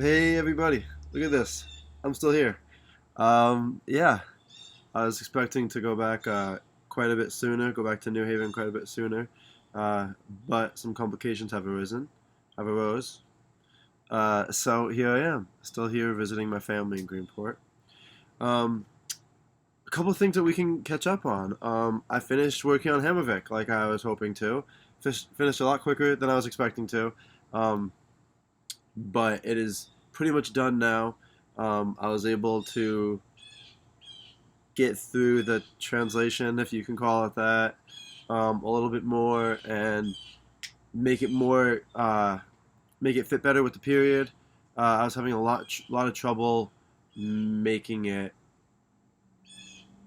Hey everybody, look at this. I'm still here. Yeah, I was expecting to go back quite a bit sooner, go back to New Haven quite a bit sooner, uh, but some complications have arose. So here I am, still here visiting my family in Greenport. Um, a couple of things that we can catch up on. I finished working on Hammervic like I was hoping to. Finished a lot quicker than I was expecting to. Um, but it is pretty much done now. I was able to get through the translation, if you can call it that, a little bit more and make it more, make it fit better with the period. I was having a lot of trouble making it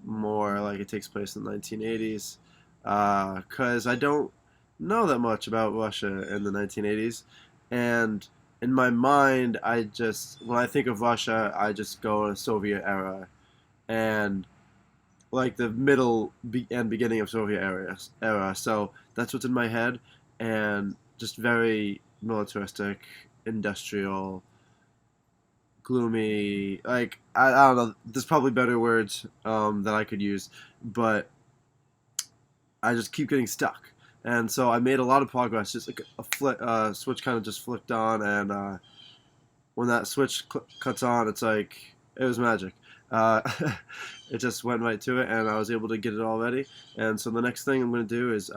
more like it takes place in the 1980s, because I don't know that much about Russia in the 1980s, and in my mind, when I think of Russia, I just go to Soviet era and like the and beginning of Soviet era. So that's what's in my head, and just very militaristic, industrial, gloomy. Like I don't know. There's probably better words that I could use, but I just keep getting stuck. And so I made a lot of progress. Just like switch kind of just flicked on, and when that switch cuts on, it's like it was magic. Uh, it just went right to it, and I was able to get it all ready. And so the next thing I'm going to do is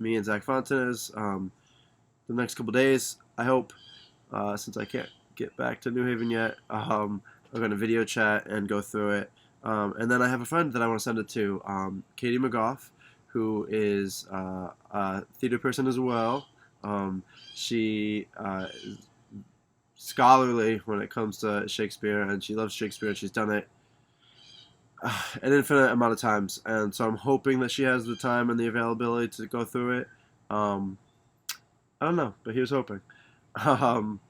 me and Zach Fontanez, the next couple days, I hope, since I can't get back to New Haven yet, we're going to video chat and go through it. And then I have a friend that I want to send it to, Katie McGough, who is a theater person as well. She is scholarly when it comes to Shakespeare, and she loves Shakespeare. She's done it an infinite amount of times, and so I'm hoping that she has the time and the availability to go through it. Um, I don't know, but here's hoping. Um,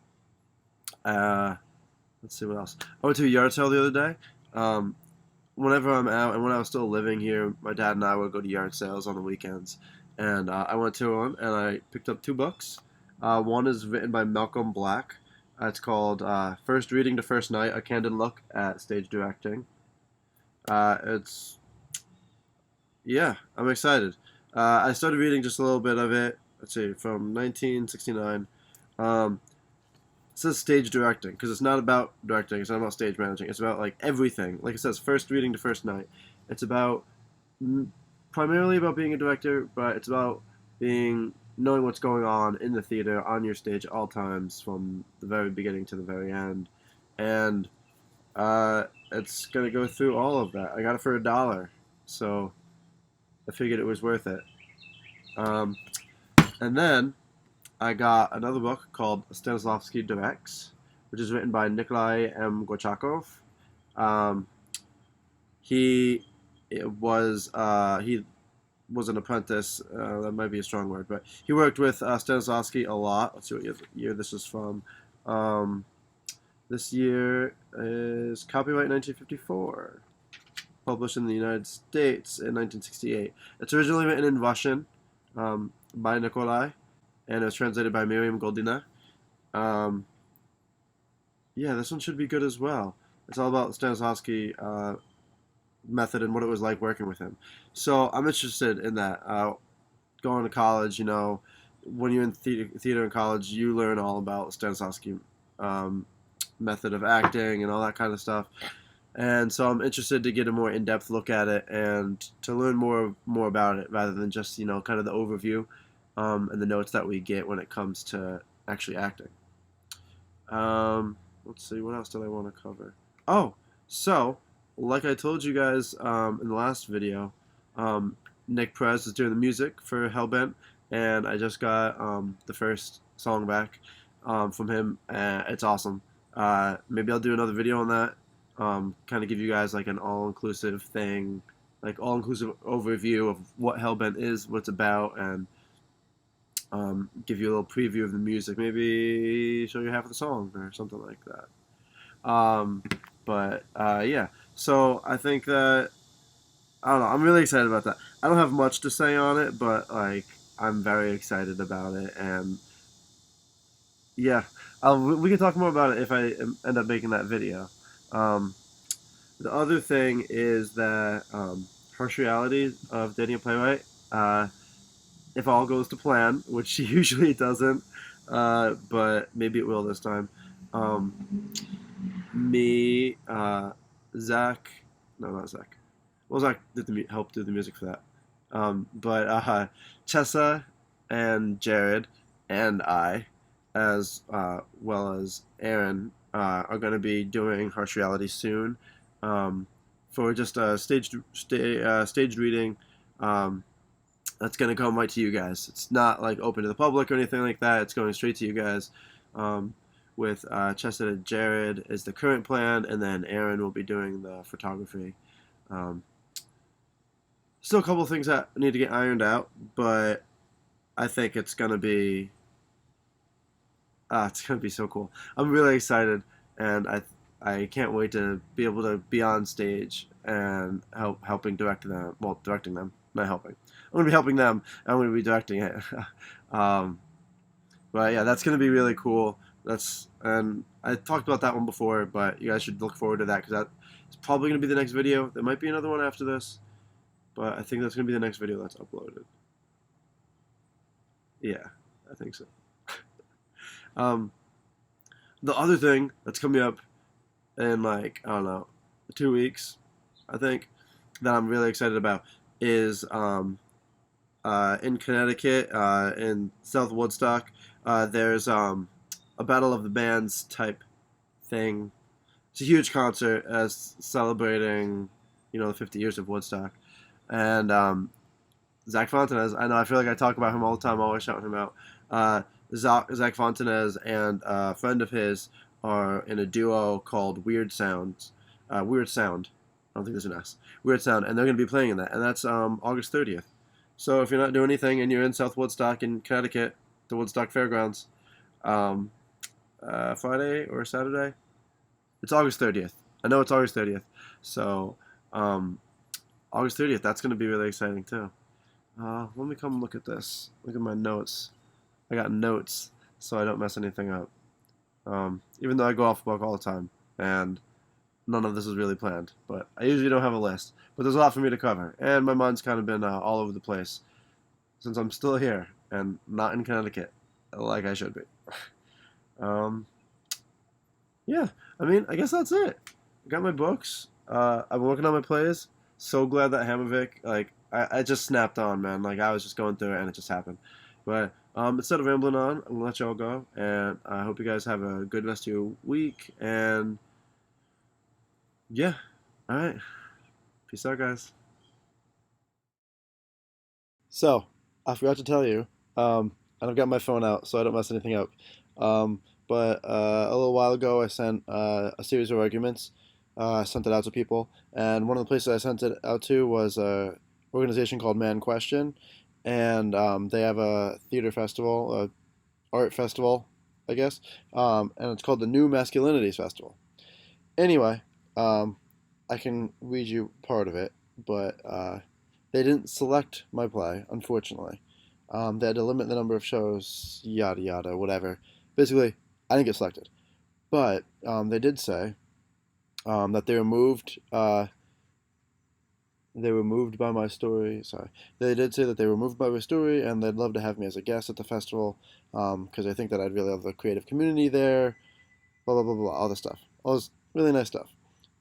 uh, let's see what else. I went to a yard sale the other day. Whenever I'm out, and when I was still living here, my dad and I would go to yard sales on the weekends. And I went to one, and I picked up two books. One is written by Malcolm Black. It's called First Reading to First Night, A Candid Look at Stage Directing. It's, yeah, I'm excited. I started reading just a little bit of it. Let's see, from 1969. It says stage directing because it's not about directing. It's not about stage managing. It's about like everything. Like it says, first reading to first night. It's about primarily about being a director, but it's about knowing what's going on in the theater on your stage at all times, from the very beginning to the very end, and it's gonna go through all of that. I got it for $1, so I figured it was worth it. Um, and then I got another book called Stanislavski Directs, which is written by Nikolai M. Gorchakov. Um, he he was an apprentice. That might be a strong word, but he worked with Stanislavski a lot. Let's see what year this is from. This year is copyright 1954, published in the United States in 1968. It's originally written in Russian by Nikolai, and it was translated by Miriam Goldina. Um, yeah, this one should be good as well. It's all about Stanislavski method and what it was like working with him. So I'm interested in that. Going to college, when you're in theater in college, you learn all about Stanislavski method of acting and all that kind of stuff. And so I'm interested to get a more in-depth look at it and to learn more about it rather than just kind of the overview and the notes that we get when it comes to actually acting. Let's see, what else did I want to cover? Oh, so like I told you guys in the last video, Nick Perez is doing the music for Hellbent, and I just got the first song back from him. It's awesome. Maybe I'll do another video on that. Kind of give you guys like an all-inclusive thing, like all-inclusive overview of what Hellbent is, what it's about, and give you a little preview of the music. Maybe show you half of the song or something like that. Yeah. So I think that I don't know. I'm really excited about that. I don't have much to say on it, but like I'm very excited about it, and Yeah, we can talk more about it if I end up making that video. Um, the other thing is that harsh reality of dating a playwright. Uh, if all goes to plan, which usually it doesn't, but maybe it will this time. Um, me, Zach, no, not Zach. Well, Zach did the help do the music for that. But Chessa and Jared and I, as well as Aaron, are going to be doing Harsh Reality soon, for just a staged reading. Um, that's going to come right to you guys. It's not like open to the public or anything like that. It's going straight to you guys. Um, with Chester and Jared is the current plan, and then Aaron will be doing the photography. Um, Still a couple of things that need to get ironed out, but I think it's gonna be so cool. I'm really excited, and I can't wait to be able to be on stage and helping direct them. Well, directing them, not helping. I'm gonna be helping them. I'm gonna be directing it. um, but yeah, that's gonna be really cool. And I talked about that one before, but you guys should look forward to that because that is probably gonna be the next video. There might be another one after this, but I think that's gonna be the next video that's uploaded. Yeah, I think so. Um, the other thing that's coming up in like I don't know 2 weeks, I think that I'm really excited about is in Connecticut, in South Woodstock. There's a Battle of the Bands type thing. It's a huge concert celebrating, the 50 years of Woodstock, and Zach Fontanez. I know I feel like I talk about him all the time, always shouting him out. Uh, Zach Fontanez and a friend of his are in a duo called Weird Sounds. Weird Sound. I don't think there's an S. Weird Sound, and they're going to be playing in that, and that's August 30th. So if you're not doing anything and you're in South Woodstock in Connecticut, the Woodstock Fairgrounds, um, Friday or Saturday, it's August 30th. I know it's August 30th. So um, August 30th, that's going to be really exciting too. Let me come look at this. Look at my notes. I got notes so I don't mess anything up. Even though I go off book all the time, and none of this is really planned, but I usually don't have a list. But there's a lot for me to cover, and my mind's kind of been all over the place since I'm still here and not in Connecticut like I should be. um, yeah, I mean, I guess that's it. I got my books. I'm working on my plays. So glad that Hammervick, like, I just snapped on, man. Like, I was just going through it and it just happened. But instead of rambling on, I'm gonna let y'all go, and I hope you guys have a good rest of your week. And yeah, all right, peace out, guys. So, I forgot to tell you, and I've got my phone out so I don't mess anything up. But a little while ago, I sent a series of arguments. I sent it out to people, and one of the places I sent it out to was a organization called Man Question, and they have a theater festival, a art festival, I guess, and it's called the New Masculinities Festival. Anyway, um, I can read you part of it, but they didn't select my play, unfortunately. They had to limit the number of shows, yada yada, whatever. Basically, I didn't get selected. But they did say that they were moved. They were moved by my story. Sorry, they did say that they were moved by my story, and they'd love to have me as a guest at the festival because I think that I'd really love the creative community there. Blah blah blah blah, all this stuff, all this really nice stuff.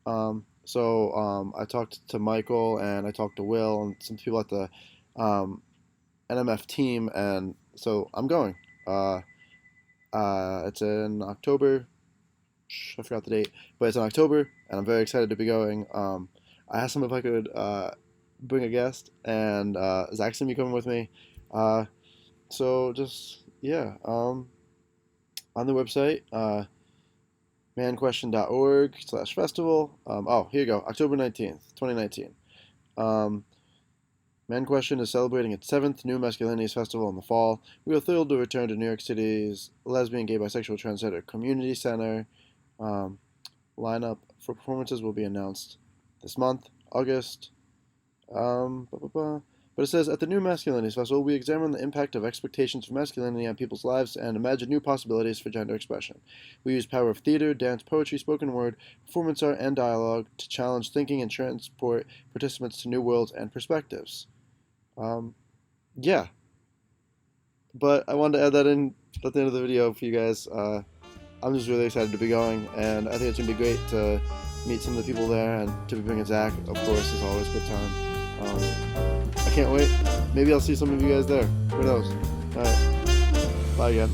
I talked to Michael and I talked to Will and some people at the um, NMF team, and so I'm going. Uh, it's in October. I forgot the date, but it's in October, and I'm very excited to be going. I asked them if I could bring a guest, and Zach's gonna be coming with me. Uh, so just yeah, on the website, manquestion.org/festival. Here you go, October 19th, 2019. Um, Man Question is celebrating its seventh New Masculinities Festival in the fall. We are thrilled to return to New York City's lesbian, gay, bisexual, transgender community center. Um, Lineup for performances will be announced this month, August. Blah, blah, blah. But it says, at the New Masculinities Festival, we examine the impact of expectations of masculinity on people's lives and imagine new possibilities for gender expression. We use power of theater, dance, poetry, spoken word, performance art, and dialogue to challenge thinking and transport participants to new worlds and perspectives. Yeah. But I wanted to add that in at the end of the video for you guys. I'm just really excited to be going, and I think it's going to be great to meet some of the people there, and to be bringing Zach, of course, is always a good time. I can't wait. Maybe I'll see some of you guys there. Who knows? Alright. Bye again.